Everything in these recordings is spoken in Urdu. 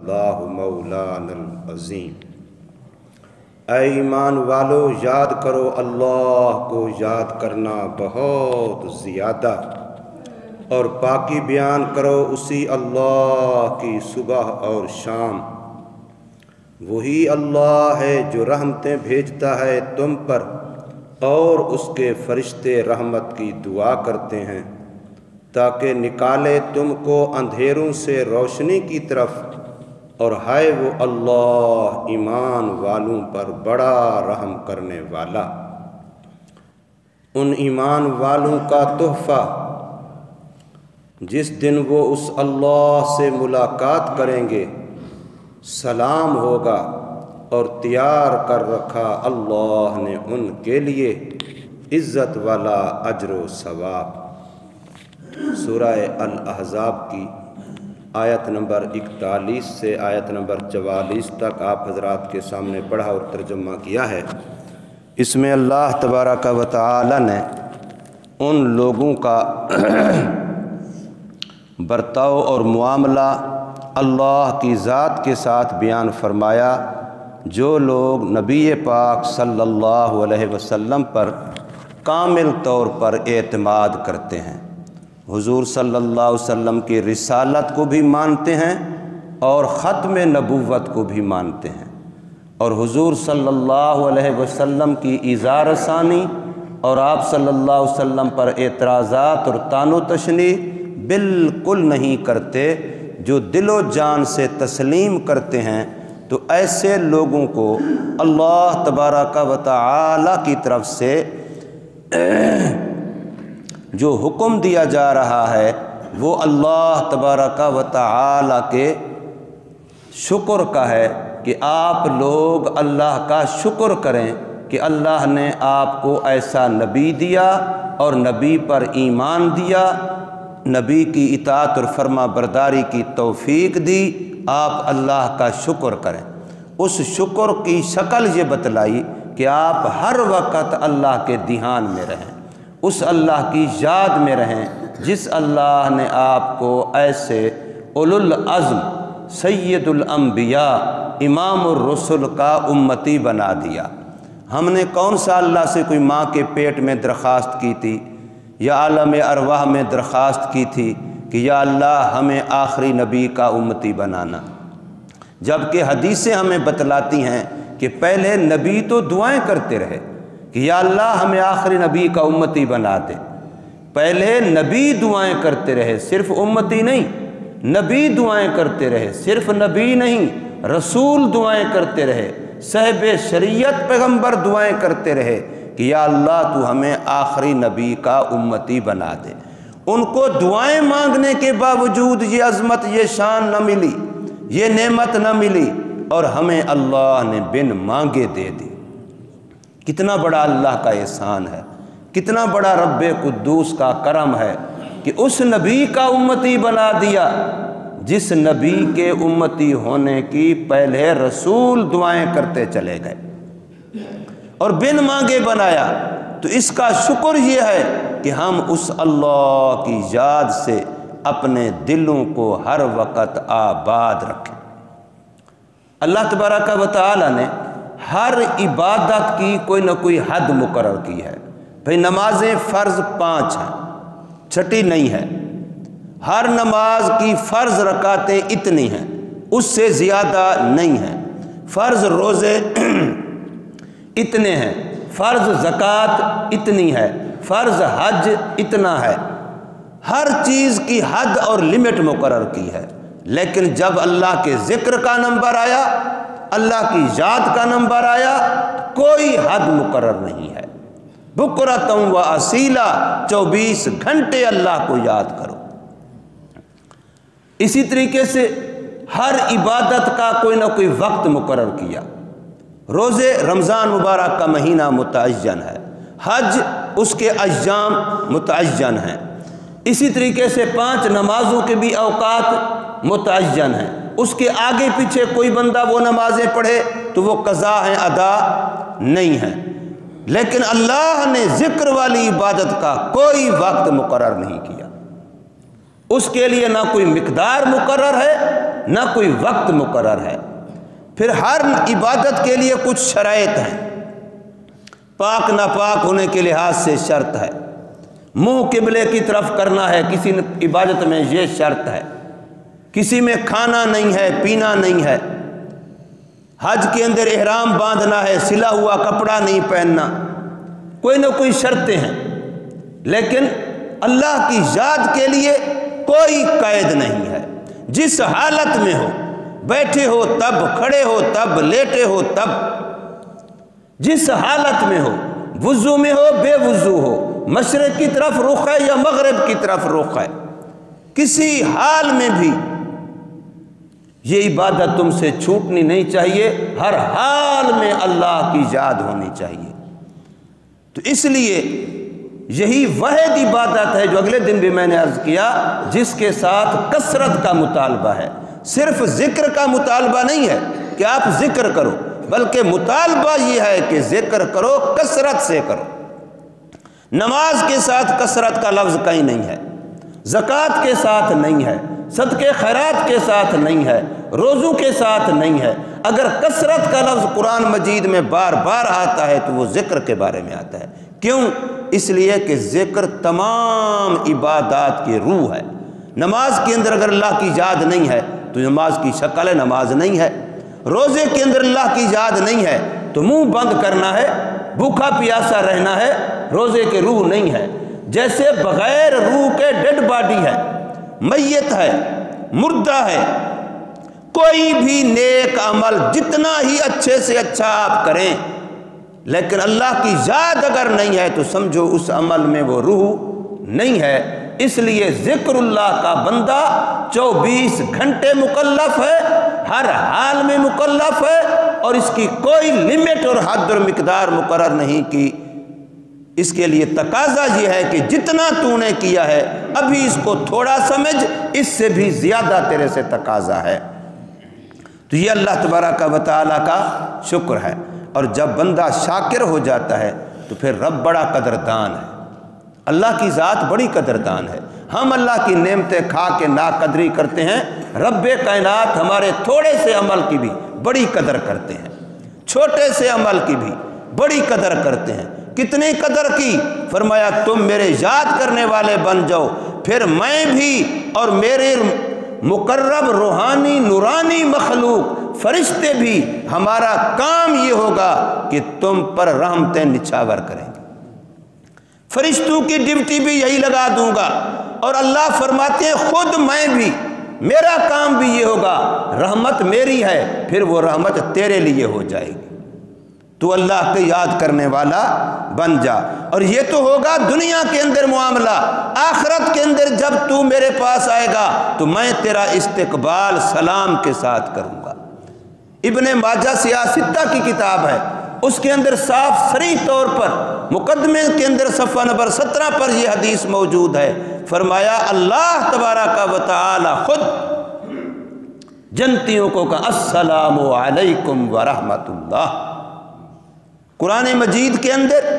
اللہ مولانا العظیم۔ اے ایمان والو، یاد کرو اللہ کو یاد کرنا بہت زیادہ، اور پاکی بیان کرو اسی اللہ کی صبح اور شام۔ وہی اللہ ہے جو رحمتیں بھیجتا ہے تم پر، اور اس کے فرشتے رحمت کی دعا کرتے ہیں تاکہ نکالے تم کو اندھیروں سے روشنی کی طرف، اور ہے وہ اللہ ایمان والوں پر بڑا رحم کرنے والا۔ ان ایمان والوں کا تحفہ جس دن وہ اس اللہ سے ملاقات کریں گے سلام ہوگا، اور تیار کر رکھا اللہ نے ان کے لیے عزت والا اجر و ثواب۔ سورہ الاحزاب کی آیت نمبر 41 سے آیت نمبر 44 تک آپ حضرات کے سامنے پڑھا اور ترجمہ کیا ہے۔ اس میں اللہ تبارک و تعالی نے ان لوگوں کا برتاؤ اور معاملہ اللہ کی ذات کے ساتھ بیان فرمایا، جو لوگ نبی پاک صلی اللہ علیہ وسلم پر کامل طور پر اعتماد کرتے ہیں، حضور صلی اللہ علیہ وسلم کی رسالت کو بھی مانتے ہیں اور ختم نبوت کو بھی مانتے ہیں، اور حضور صلی اللہ علیہ وسلم کی ایذا رسانی اور آپ صلی اللہ علیہ وسلم پر اعتراضات اور طعن و تشنیع بالکل نہیں کرتے، جو دل و جان سے تسلیم کرتے ہیں، تو ایسے لوگوں کو اللہ تبارک و تعالی کی طرف سے جو حکم دیا جا رہا ہے وہ اللہ تبارک و تعالی کے شکر کا ہے کہ آپ لوگ اللہ کا شکر کریں کہ اللہ نے آپ کو ایسا نبی دیا اور نبی پر ایمان دیا، نبی کی اطاعت اور فرما برداری کی توفیق دی، آپ اللہ کا شکر کریں۔ اس شکر کی شکل یہ بتلائی کہ آپ ہر وقت اللہ کے دھیان میں رہیں، اس اللہ کی یاد میں رہیں جس اللہ نے آپ کو ایسے اولو العزم سید الانبیاء امام الرسل کا امتی بنا دیا۔ ہم نے کون سا اللہ سے کوئی ماں کے پیٹ میں درخواست کی تھی یا عالم ارواح میں درخواست کی تھی کہ یا اللہ ہمیں آخری نبی کا امتی بنانا، جبکہ حدیثیں ہمیں بتلاتی ہیں کہ پہلے نبی تو دعائیں کرتے رہے کہ یا اللہ ہمیں آخری نبی کا امتی بنا دے۔ پہلے نبی دعائیں کرتے رہے، صرف امتی نہیں، نبی دعائیں کرتے رہے، صرف نبی نہیں، رسول دعائیں کرتے رہے، صاحب شریعت پیغمبر دعائیں کرتے رہے کہ یا اللہ تو ہمیں آخری نبی کا امتی بنا دے۔ ان کو دعائیں مانگنے کے باوجود یہ عظمت، یہ شان نہ ملی، یہ نعمت نہ ملی، اور ہمیں اللہ نے بن مانگے دے دی۔ کتنا بڑا اللہ کا احسان ہے، کتنا بڑا رب قدوس کا کرم ہے کہ اس نبی کا امتی بنا دیا جس نبی کے امتی ہونے کی پہلے رسول دعائیں کرتے چلے گئے اور بن مانگے بنایا۔ تو اس کا شکر یہ ہے کہ ہم اس اللہ کی یاد سے اپنے دلوں کو ہر وقت آباد رکھیں۔ اللہ تبارک و تعالی نے ہر عبادت کی کوئی نہ کوئی حد مقرر کی ہے۔ بھئی نمازیں فرض 5 ہیں، چھٹی نہیں ہے، ہر نماز کی فرض رکعتیں اتنی ہیں، اس سے زیادہ نہیں ہیں، فرض روزے اتنے ہیں، فرض زکوٰۃ اتنی ہے، فرض حج اتنا ہے، ہر چیز کی حد اور لمٹ مقرر کی ہے۔ لیکن جب اللہ کے ذکر کا نمبر آیا، اللہ کی یاد کا نمبر آیا، کوئی حد مقرر نہیں ہے۔ بکرۃ و اصیلا، 24 گھنٹے اللہ کو یاد کرو۔ اسی طریقے سے ہر عبادت کا کوئی نہ کوئی وقت مقرر کیا۔ روزے رمضان مبارک کا مہینہ متعین ہے، حج اس کے ایام متعین ہیں، اسی طریقے سے 5 نمازوں کے بھی اوقات متعین ہیں۔ اس کے آگے پیچھے کوئی بندہ وہ نمازیں پڑھے تو وہ قضا ہیں، ادا نہیں ہیں۔ لیکن اللہ نے ذکر والی عبادت کا کوئی وقت مقرر نہیں کیا، اس کے لیے نہ کوئی مقدار مقرر ہے نہ کوئی وقت مقرر ہے۔ پھر ہر عبادت کے لیے کچھ شرائط ہیں، پاک ناپاک ہونے کے لحاظ سے شرط ہے، منہ قبلے کی طرف کرنا ہے کسی عبادت میں یہ شرط ہے، کسی میں کھانا نہیں ہے، پینا نہیں ہے، حج کے اندر احرام باندھنا ہے، سلا ہوا کپڑا نہیں پہننا، کوئی نہ کوئی شرطیں ہیں۔ لیکن اللہ کی ذات کے لیے کوئی قید نہیں ہے، جس حالت میں ہو، بیٹھے ہو تب، کھڑے ہو تب، لیٹے ہو تب، جس حالت میں ہو، وضو میں ہو بے وضو ہو، مشرق کی طرف رخ ہے یا مغرب کی طرف رخ ہے، کسی حال میں بھی یہ عبادت تم سے چھوٹنی نہیں چاہیے، ہر حال میں اللہ کی یاد ہونی چاہیے۔ تو اس لیے یہی واحد عبادت ہے جو اگلے دن بھی میں نے عرض کیا، جس کے ساتھ کثرت کا مطالبہ ہے۔ صرف ذکر کا مطالبہ نہیں ہے کہ آپ ذکر کرو، بلکہ مطالبہ یہ ہے کہ ذکر کرو، کثرت سے کرو۔ نماز کے ساتھ کثرت کا لفظ کہیں نہیں ہے، زکوٰۃ کے ساتھ نہیں ہے، صدقے خیرات کے ساتھ نہیں ہے، روزوں کے ساتھ نہیں ہے۔ اگر کثرت کا لفظ قرآن مجید میں بار بار آتا ہے تو وہ ذکر کے بارے میں آتا ہے۔ کیوں؟ اس لیے کہ ذکر تمام عبادات کی روح ہے۔ نماز کے اندر اگر اللہ کی یاد نہیں ہے تو نماز کی شکل نماز نہیں ہے، روزے کے اندر اللہ کی یاد نہیں ہے تو منہ بند کرنا ہے، بھوکا پیاسا رہنا ہے، روزے کے روح نہیں ہے۔ جیسے بغیر روح کے ڈیڈ باڈی ہے، میت ہے، مردہ ہے، کوئی بھی نیک عمل جتنا ہی اچھے سے اچھا آپ کریں، لیکن اللہ کی یاد اگر نہیں ہے تو سمجھو اس عمل میں وہ روح نہیں ہے۔ اس لیے ذکر اللہ کا بندہ 24 گھنٹے مکلف ہے، ہر حال میں مکلف ہے، اور اس کی کوئی لمٹ اور حد اور مقدار مقرر نہیں کی۔ اس کے لیے تقاضا یہ ہے کہ جتنا تو نے کیا ہے ابھی اس کو تھوڑا سمجھ، اس سے بھی زیادہ تیرے سے تقاضا ہے۔ تو یہ اللہ تبارک و تعالیٰ کا شکر ہے، اور جب بندہ شاکر ہو جاتا ہے تو پھر رب بڑا قدردان ہے۔ اللہ کی ذات بڑی قدردان ہے۔ ہم اللہ کی نعمتیں کھا کے ناقدری کرتے ہیں، رب کائنات ہمارے تھوڑے سے عمل کی بھی بڑی قدر کرتے ہیں، چھوٹے سے عمل کی بھی بڑی قدر کرتے ہیں۔ کتنی قدر کی؟ فرمایا تم میرے یاد کرنے والے بن جاؤ، پھر میں بھی اور میرے مقرب روحانی نورانی مخلوق فرشتے بھی، ہمارا کام یہ ہوگا کہ تم پر رحمتیں نچھاور کریں گے۔ فرشتوں کی ڈیوٹی بھی یہی لگا دوں گا، اور اللہ فرماتے ہیں خود میں بھی، میرا کام بھی یہ ہوگا، رحمت میری ہے، پھر وہ رحمت تیرے لیے ہو جائے گی۔ تو اللہ کے یاد کرنے والا بن جا۔ اور یہ تو ہوگا دنیا کے اندر معاملہ، آخرت کے اندر جب تو میرے پاس آئے گا تو میں تیرا استقبال سلام کے ساتھ کروں گا۔ ابن ماجہ سیاستہ کی کتاب ہے، اس کے اندر صاف صریح طور پر مقدمے کے اندر صفحہ نمبر 17 پر یہ حدیث موجود ہے۔ فرمایا اللہ تبارک و تعالی خود جنتیوں کو کہا السلام علیکم ورحمۃ اللہ۔ قرآن مجید کے اندر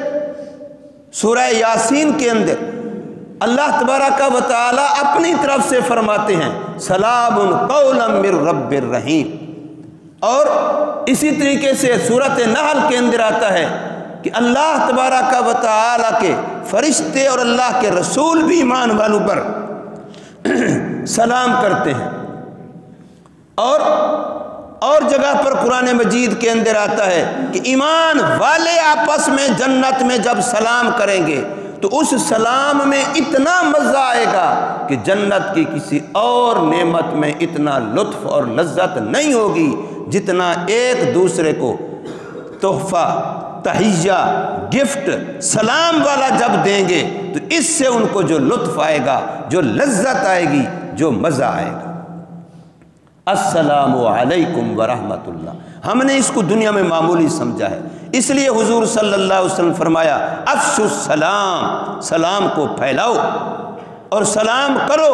سورہ یاسین کے اندر اللہ تبارک و تعالی اپنی طرف سے فرماتے ہیں سلام قولا من رب الرحیم، اور اسی طریقے سے سورۃ نحل کے اندر آتا ہے کہ اللہ تبارک و تعالی کے فرشتے اور اللہ کے رسول بھی ایمان والوں پر سلام کرتے ہیں۔ اور جگہ پر قرآن مجید کے اندر آتا ہے کہ ایمان والے آپس میں جنت میں جب سلام کریں گے تو اس سلام میں اتنا مزہ آئے گا کہ جنت کی کسی اور نعمت میں اتنا لطف اور لذت نہیں ہوگی جتنا ایک دوسرے کو تحفہ، تحیہ، گفٹ، سلام والا جب دیں گے تو اس سے ان کو جو لطف آئے گا، جو لذت آئے گی، جو مزہ آئے گا۔ السلام علیکم ورحمۃ اللہ، ہم نے اس کو دنیا میں معمولی سمجھا ہے، اس لیے حضور صلی اللہ علیہ وسلم فرمایا افشوا السلام، سلام کو پھیلاؤ اور سلام کرو،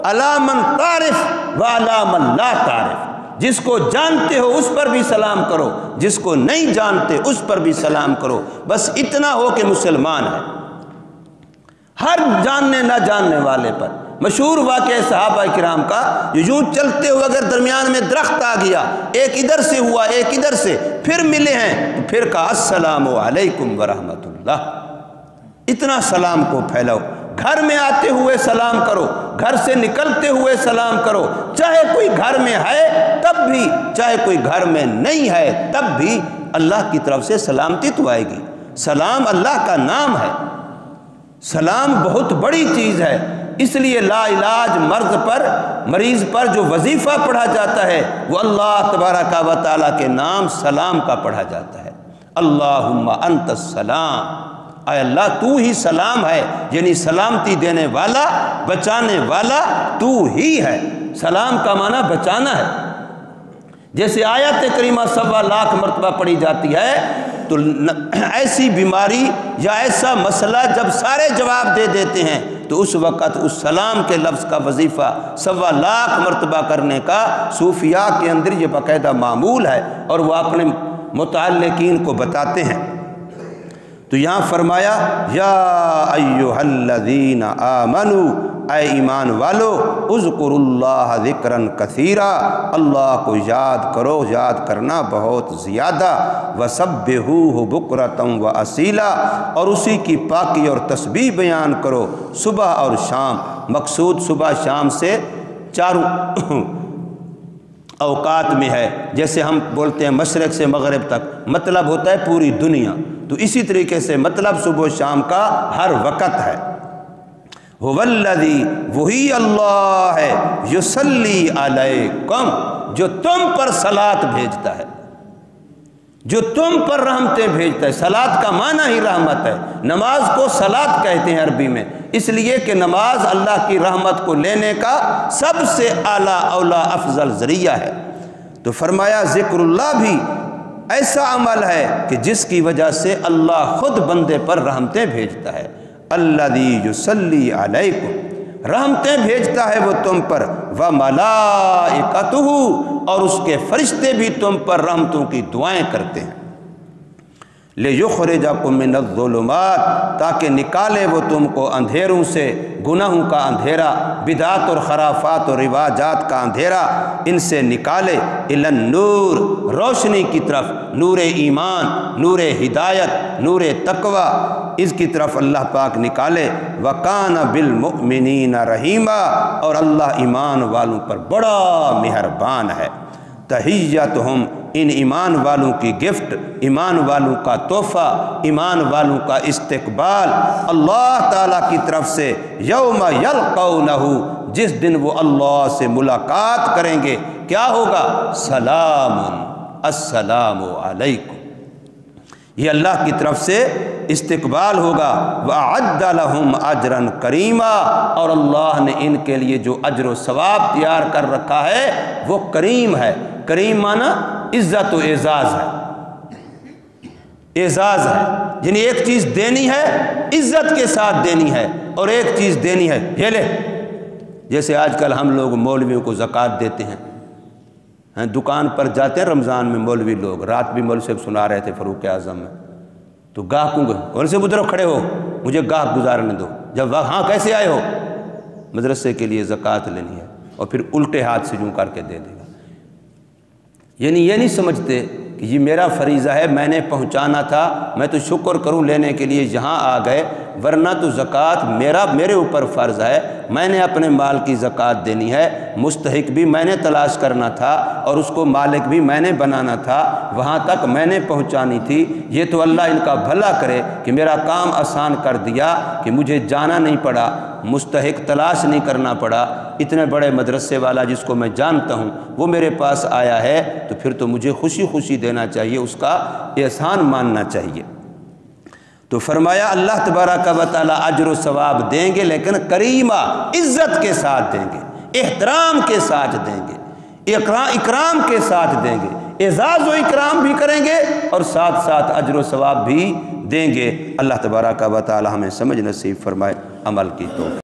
علی من تعرف وعلی من لا تعرف، جس کو جانتے ہو اس پر بھی سلام کرو، جس کو نہیں جانتے اس پر بھی سلام کرو، بس اتنا ہو کہ مسلمان ہے۔ ہر جاننے نہ جاننے والے پر۔ مشہور واقعہ صحابہ کرام کا، یوں چلتے ہوئے اگر درمیان میں درخت آ گیا، ایک ادھر سے ہوا ایک ادھر سے، پھر ملے ہیں تو پھر کہا السلام علیکم ورحمۃ اللہ، اتنا سلام کو پھیلاؤ۔ گھر میں آتے ہوئے سلام کرو، گھر سے نکلتے ہوئے سلام کرو، چاہے کوئی گھر میں ہے تب بھی، چاہے کوئی گھر میں نہیں ہے تب بھی اللہ کی طرف سے سلامتی تو آئے گی۔ سلام اللہ کا نام ہے، سلام بہت بڑی چیز ہے، اس لیے لا علاج مریض پر جو وظیفہ پڑھا جاتا ہے وہ اللہ تبارک و تعالیٰ کے نام سلام کا پڑھا جاتا ہے۔ اللہم انت السلام، اے اللہ تو ہی سلام ہے، یعنی سلامتی دینے والا، بچانے والا تو ہی ہے۔ سلام کا معنی بچانا ہے۔ جیسے آیت کریمہ 1.25 لاکھ مرتبہ پڑھی جاتی ہے تو ایسی بیماری یا ایسا مسئلہ جب سارے جواب دے دیتے ہیں تو اس وقت اس سلام کے لفظ کا وظیفہ 1.25 لاکھ مرتبہ کرنے کا صوفیاء کے اندر یہ باقاعدہ معمول ہے، اور وہ اپنے متعلقین کو بتاتے ہیں۔ تو یہاں فرمایا یا ایھا الذین آمنوا، اے ایمان والو، اذکروا اللہ ذکرا کثیرا، اللہ کو یاد کرو، یاد کرنا بہت زیادہ، وسبحوہ بکرۃ واصیلا، اور اسی کی پاکی اور تسبیح بیان کرو صبح اور شام۔ مقصود صبح شام سے چاروں اوقات میں ہے، جیسے ہم بولتے ہیں مشرق سے مغرب تک، مطلب ہوتا ہے پوری دنیا، تو اسی طریقے سے مطلب صبح و شام کا ہر وقت ہے۔ هو الذی، وہی اللہ ہے، یصلی علیکم، جو تم پر صلاۃ بھیجتا ہے، جو تم پر رحمتیں بھیجتا ہے۔ صلاۃ کا معنی ہی رحمت ہے، نماز کو صلاۃ کہتے ہیں عربی میں، اس لیے کہ نماز اللہ کی رحمت کو لینے کا سب سے اعلیٰ اولا افضل ذریعہ ہے۔ تو فرمایا ذکر اللہ بھی ایسا عمل ہے کہ جس کی وجہ سے اللہ خود بندے پر رحمتیں بھیجتا ہے۔ الذی یصلی علیکم، رحمتیں بھیجتا ہے وہ تم پر، وملائکتہ، اور اس کے فرشتے بھی تم پر رحمتوں کی دعائیں کرتے ہیں۔ لیخرجکم من الظلمات، تاکہ نکالے وہ تم کو اندھیروں سے، گناہوں کا اندھیرا، بدعات اور خرافات اور رواجات کا اندھیرا، ان سے نکالے، الی النور، روشنی کی طرف، نور ایمان، نور ہدایت، نور تقوی، اس کی طرف اللہ پاک نکالے۔ وکان بالمؤمنین رحیما، اور اللہ ایمان والوں پر بڑا مہربان ہے۔ تحیتہم، ان ایمان والوں کی گفٹ، ایمان والوں کا تحفہ، ایمان والوں کا استقبال اللہ تعالیٰ کی طرف سے، یوم یلقونہ، جس دن وہ اللہ سے ملاقات کریں گے، کیا ہوگا؟ سلام، السلام علیکم، یہ اللہ کی طرف سے استقبال ہوگا۔ وَأَعَدَّ لَهُمْ أَجْرًا كَرِيمًا، اور اللہ نے ان کے لیے جو اجر و ثواب تیار کر رکھا ہے وہ کریم ہے۔ کریم معنی عزت و اعزاز ہے، اعزاز ہے، یعنی ایک چیز دینی ہے عزت کے ساتھ دینی ہے، اور ایک چیز دینی ہے یہ لے، جیسے آج کل ہم لوگ مولویوں کو زکوٰۃ دیتے ہیں، دکان پر جاتے ہیں رمضان میں مولوی لوگ، رات بھی مولوی صاحب سنا رہے تھے فاروق اعظم میں، تو گاہکوں کو ان سے ادھر کھڑے ہو، مجھے گاہک گزارنے دو، جب ہاں کیسے آئے ہو؟ مدرسے کے لیے زکوٰۃ لینی ہے، اور پھر الٹے ہاتھ سے یوں کر کے دے دے گا، یعنی یہ نہیں سمجھتے کہ یہ میرا فریضہ ہے، میں نے پہنچانا تھا، میں تو شکر کروں لینے کے لیے یہاں آ گئے، ورنہ تو زکوٰۃ میرے اوپر فرض ہے، میں نے اپنے مال کی زکوٰۃ دینی ہے، مستحق بھی میں نے تلاش کرنا تھا، اور اس کو مالک بھی میں نے بنانا تھا، وہاں تک میں نے پہنچانی تھی۔ یہ تو اللہ ان کا بھلا کرے کہ میرا کام آسان کر دیا کہ مجھے جانا نہیں پڑا، مستحق تلاش نہیں کرنا پڑا، اتنے بڑے مدرسے والا جس کو میں جانتا ہوں وہ میرے پاس آیا ہے، تو پھر تو مجھے خوشی خوشی دینا چاہیے، اس کا احسان ماننا چاہیے۔ تو فرمایا اللہ تبارک و تعالیٰ اجر و ثواب دیں گے، لیکن کریمہ، عزت کے ساتھ دیں گے، احترام کے ساتھ دیں گے، اکرام کے ساتھ دیں گے، اعزاز و اکرام بھی کریں گے، اور ساتھ ساتھ اجر و ثواب بھی دیں گے۔ اللہ تبارک و تعالیٰ ہمیں سمجھ نصیب فرمائے، عمل کی توفیق۔